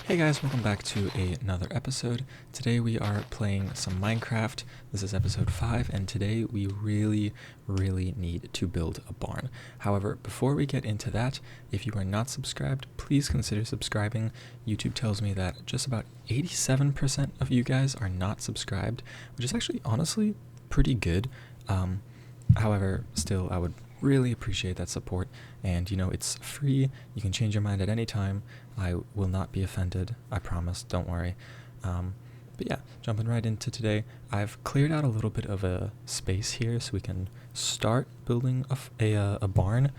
Hey guys, welcome back to another episode. Today we are playing some Minecraft. This is episode 5, and today we really need to build a barn. However, before we get into that, if you are not subscribed, please consider subscribing. YouTube tells me that just about 87% of you guys are not subscribed, which is actually honestly pretty good. However, still, I would really appreciate that support, and it's free. You can change your mind at any time. I will not be offended, I promise, don't worry. But yeah, jumping right into today, I've cleared out a little bit of a space here so we can start building a barn.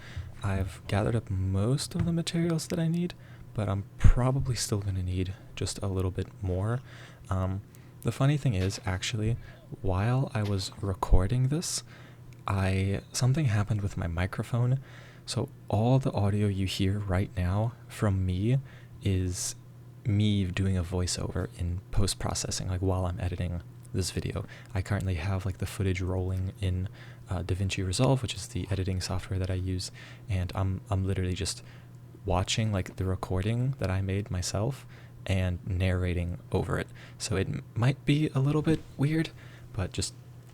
I've gathered up most of the materials that I need, but I'm probably still going to need just a little bit more. The funny thing is, actually, while I was recording this, something happened with my microphone, so all the audio you hear right now from me is me doing a voiceover in post-processing, like while I'm editing this video. I currently have like the footage rolling in DaVinci Resolve, which is the editing software that I use, and I'm literally just watching like the recording that I made myself and narrating over it. So it might be a little bit weird, but just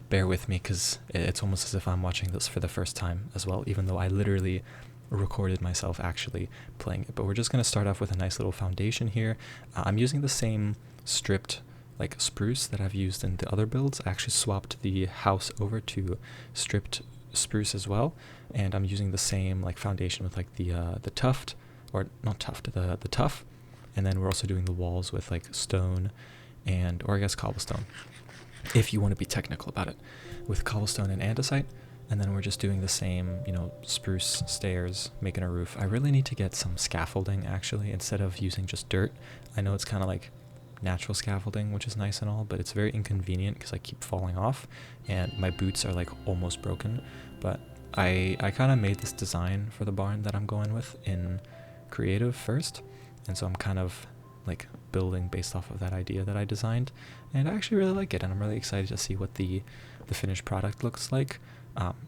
bear with me, because it's almost as if I'm watching this for the first time as well, even though I literally recorded myself actually playing it. But we're just going to start off with a nice little foundation here. I'm using the same stripped like spruce that I've used in the other builds. I actually swapped the house over to stripped spruce as well, and I'm using the same like foundation with like the tuft, or not tuft, the tuff, and then we're also doing the walls with like stone or I guess cobblestone, if you want to be technical about it, with cobblestone and andesite. And then we're just doing the same, spruce stairs, making a roof. I really need to get some scaffolding, actually, instead of using just dirt. I know it's kind of like natural scaffolding, which is nice and all, but it's very inconvenient because I keep falling off, and my boots are like almost broken. But I kind of made this design for the barn that I'm going with in creative first, and so I'm kind of like building based off of that idea that I designed, and I actually really like it, and I'm really excited to see what the finished product looks like.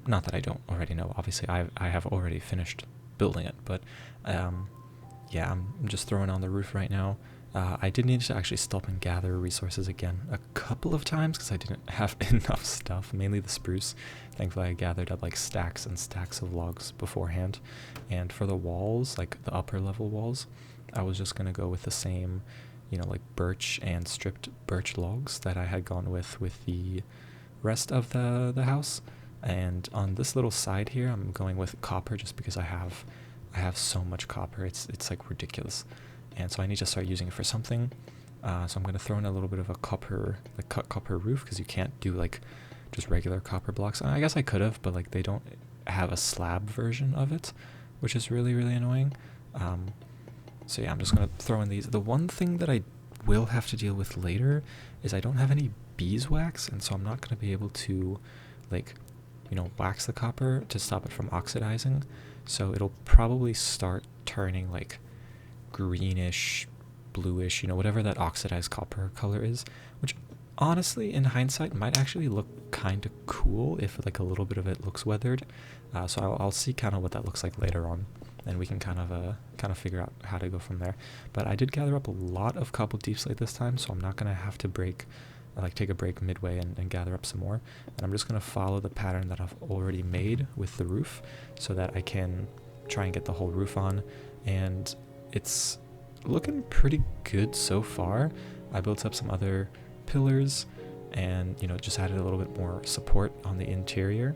Not that I don't already know, obviously I have already finished building it, but yeah, I'm just throwing on the roof right now. I did need to actually stop and gather resources again a couple of times because I didn't have enough stuff, mainly the spruce. Thankfully I gathered up like stacks and stacks of logs beforehand, and for the walls, like the upper level walls, I was just going to go with the same, like birch and stripped birch logs that I had gone with the rest of the house. And on this little side here, I'm going with copper just because I have so much copper. It's like ridiculous. And so I need to start using it for something. So I'm going to throw in a little bit of a cut copper roof, because you can't do like just regular copper blocks. I guess I could have, but like they don't have a slab version of it, which is really annoying. So yeah, I'm just going to throw in these. The one thing that I will have to deal with later is I don't have any beeswax, and so I'm not going to be able to like, wax the copper to stop it from oxidizing. So it'll probably start turning like greenish, bluish, whatever that oxidized copper color is, which honestly in hindsight might actually look kind of cool if like a little bit of it looks weathered. So I'll see kind of what that looks like later on, and we can kind of figure out how to go from there. But I did gather up a lot of cobbled deep slate this time, so I'm not going to have to take a break midway and gather up some more. And I'm just going to follow the pattern that I've already made with the roof so that I can try and get the whole roof on. And it's looking pretty good so far. I built up some other pillars and, just added a little bit more support on the interior.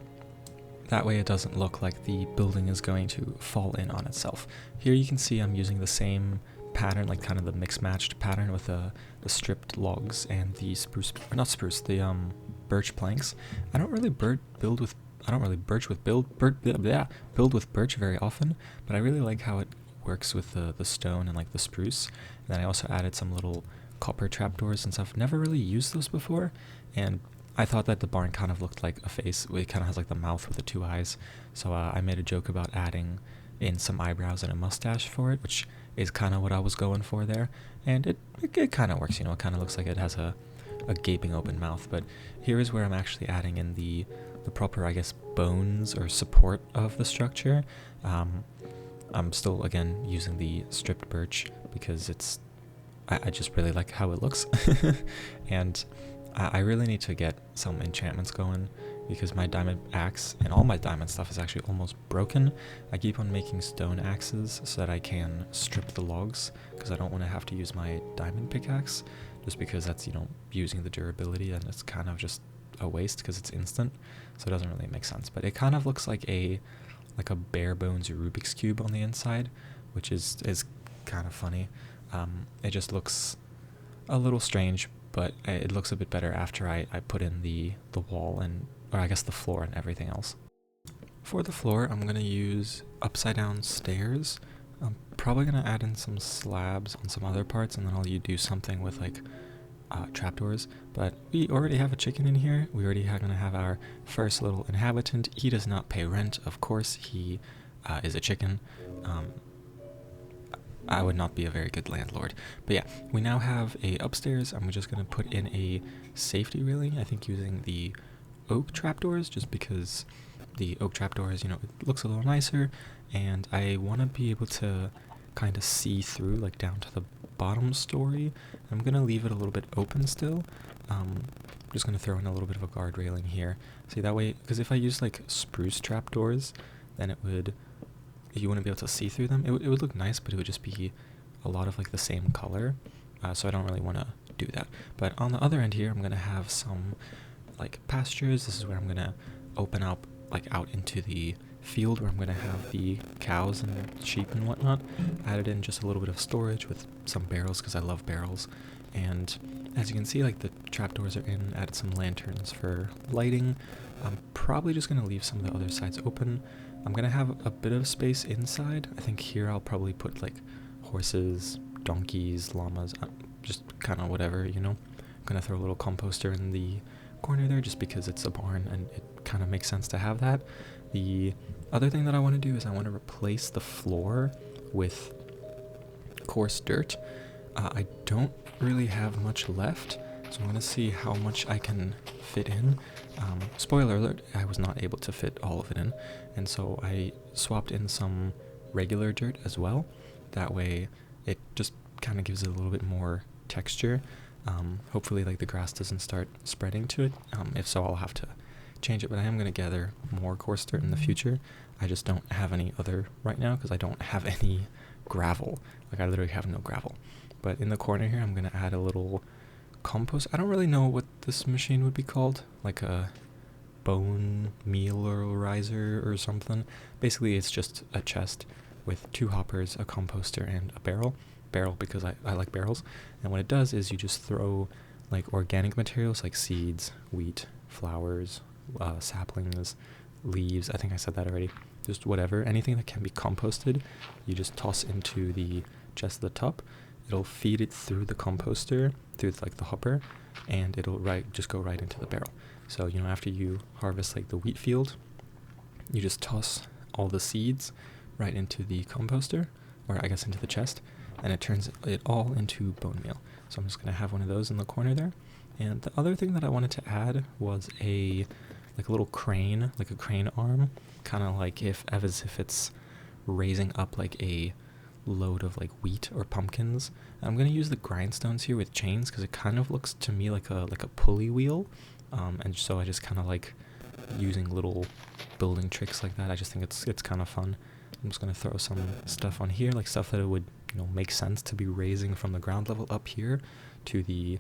That way it doesn't look like the building is going to fall in on itself. Here you can see I'm using the same pattern, like kind of the mixed-matched pattern with the stripped logs and the birch planks. I don't really build with birch very often, but I really like how it works with the stone and like the spruce. And then I also added some little copper trapdoors, since I've never really used those before, and I thought that the barn kind of looked like a face. It kind of has like the mouth with the two eyes, so I made a joke about adding in some eyebrows and a mustache for it, which is kind of what I was going for there, and it kind of works. It kind of looks like it has a gaping open mouth. But here is where I'm actually adding in the proper, I guess, bones or support of the structure. I'm still again using the stripped birch because it's I just really like how it looks. And I really need to get some enchantments going, because my diamond axe and all my diamond stuff is actually almost broken. I keep on making stone axes so that I can strip the logs, because I don't want to have to use my diamond pickaxe, just because that's, using the durability, and it's kind of just a waste because it's instant, so it doesn't really make sense. But it kind of looks like a bare bones Rubik's Cube on the inside, which is kind of funny. It just looks a little strange, but it looks a bit better after I put in the wall, or I guess the floor and everything else. For the floor, I'm going to use upside down stairs. I'm probably going to add in some slabs on some other parts, and then I'll do something with like trapdoors. But we already have a chicken in here. We already are going to have our first little inhabitant. He does not pay rent, of course. He is a chicken. I would not be a very good landlord. But yeah, we now have a upstairs. I'm just going to put in a safety railing, I think using the oak trapdoors, just because the oak trapdoors, it looks a little nicer, and I want to be able to kind of see through, like down to the bottom story. I'm going to leave it a little bit open still. I'm just going to throw in a little bit of a guard railing here. See, that way, because if I use like spruce trapdoors, then you wouldn't be able to see through them. It would look nice, but it would just be a lot of like the same color, so I don't really want to do that. But on the other end here, I'm going to have some like pastures. This is where I'm going to open up like out into the field, where I'm going to have the cows and sheep and whatnot. Added in just a little bit of storage with some barrels, because I love barrels. And as you can see, like the trapdoors are in. Added some lanterns for lighting. I'm probably just going to leave some of the other sides open. I'm going to have a bit of space inside. I think here I'll probably put like horses, donkeys, llamas, just kind of whatever, I'm going to throw a little composter in the corner there, just because it's a barn and it kind of makes sense to have that. The other thing that I want to do is I want to replace the floor with coarse dirt. I don't really have much left, so I'm going to see how much I can fit in. Spoiler alert, I was not able to fit all of it in, and so I swapped in some regular dirt as well. That way it just kind of gives it a little bit more texture. Hopefully like the grass doesn't start spreading to it. If so, I'll have to change it, but I am going to gather more coarse dirt in the future. I just don't have any other right now, because I don't have any gravel. Like I literally have no gravel. But in the corner here, I'm going to add a little compost. I don't really know what this machine would be called, like a bone mealerizer or something. Basically, it's just a chest with 2 hoppers, a composter, and a barrel. Barrel because I like barrels. And what it does is you just throw like organic materials like seeds, wheat, flowers, saplings, leaves. I think I said that already. Just whatever, anything that can be composted, you just toss into the chest at the top. It'll feed it through the composter, through like the hopper, and it'll just go right into the barrel. So, after you harvest like the wheat field, you just toss all the seeds right into the composter, or I guess into the chest, and it turns it all into bone meal. So I'm just going to have one of those in the corner there. And the other thing that I wanted to add was a little crane, like a crane arm, kind of like as if it's raising up like a load of like wheat or pumpkins. I'm going to use the grindstones here with chains, because it kind of looks to me like a pulley wheel, and so I just kind of like using little building tricks like that. I just think it's kind of fun. I'm just going to throw some stuff on here, like stuff that it would make sense to be raising from the ground level up here to the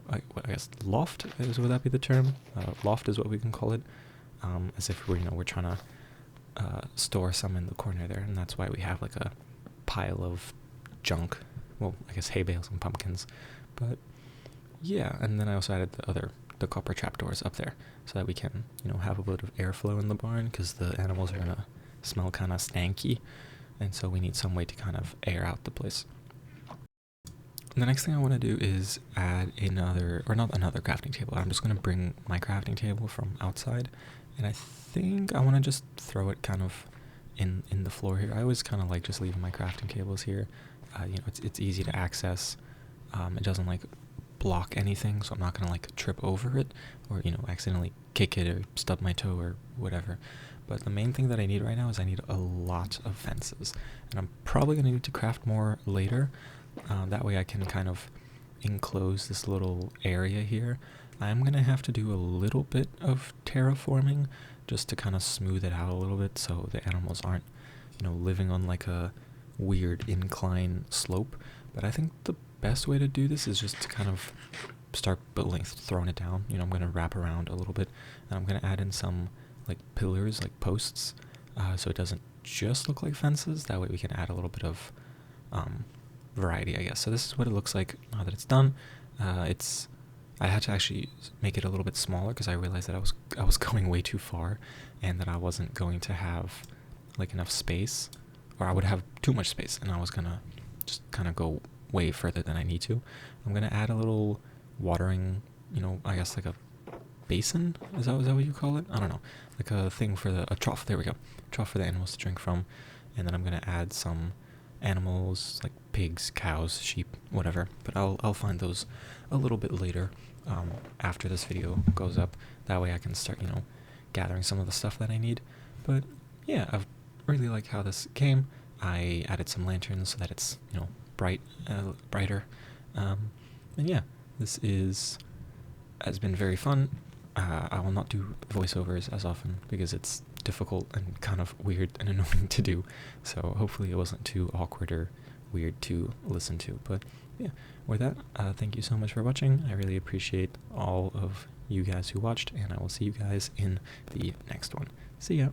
I guess loft, would that be the term? Loft is what we can call it, as if we're trying to store some in the corner there, and that's why we have like a pile of junk. Well, I guess hay bales and pumpkins, but yeah. And then I also added the copper trapdoors up there, so that we can have a bit of airflow in the barn, because the animals are gonna smell kind of stanky, and so we need some way to kind of air out the place. The next thing I want to do is add not another crafting table. I'm just going to bring my crafting table from outside, and I think I want to just throw it kind of in the floor here. I always kind of like just leaving my crafting tables here. It's easy to access. It doesn't like block anything, so I'm not going to like trip over it or accidentally kick it or stub my toe or whatever. But the main thing that I need right now is I need a lot of fences, and I'm probably going to need to craft more later. That way I can kind of enclose this little area here. I'm gonna have to do a little bit of terraforming just to kind of smooth it out a little bit so the animals aren't, living on like a weird incline slope. But I think the best way to do this is just to kind of start building, throwing it down. I'm gonna wrap around a little bit, and I'm gonna add in some like pillars, like posts, so it doesn't just look like fences. That way we can add a little bit of variety, I guess. So this is what it looks like now that it's done. I had to actually make it a little bit smaller because I realized that I was going way too far, and that I wasn't going to have like enough space, or I would have too much space, and I was gonna just kind of go way further than I need to. I'm gonna add a little watering, I guess like a basin. Is that what you call it? I don't know, like a thing for a trough. There we go, trough for the animals to drink from. And then I'm gonna add some animals like pigs, cows, sheep, whatever. But I'll find those a little bit later, after this video goes up. That way I can start, gathering some of the stuff that I need. But yeah, I really like how this came. I added some lanterns so that it's, brighter. And yeah, this has been very fun. I will not do voiceovers as often because it's difficult and kind of weird and annoying to do. So hopefully it wasn't too awkward or weird to listen to. But yeah, with that, thank you so much for watching. I really appreciate all of you guys who watched, and I will see you guys in the next one. See ya.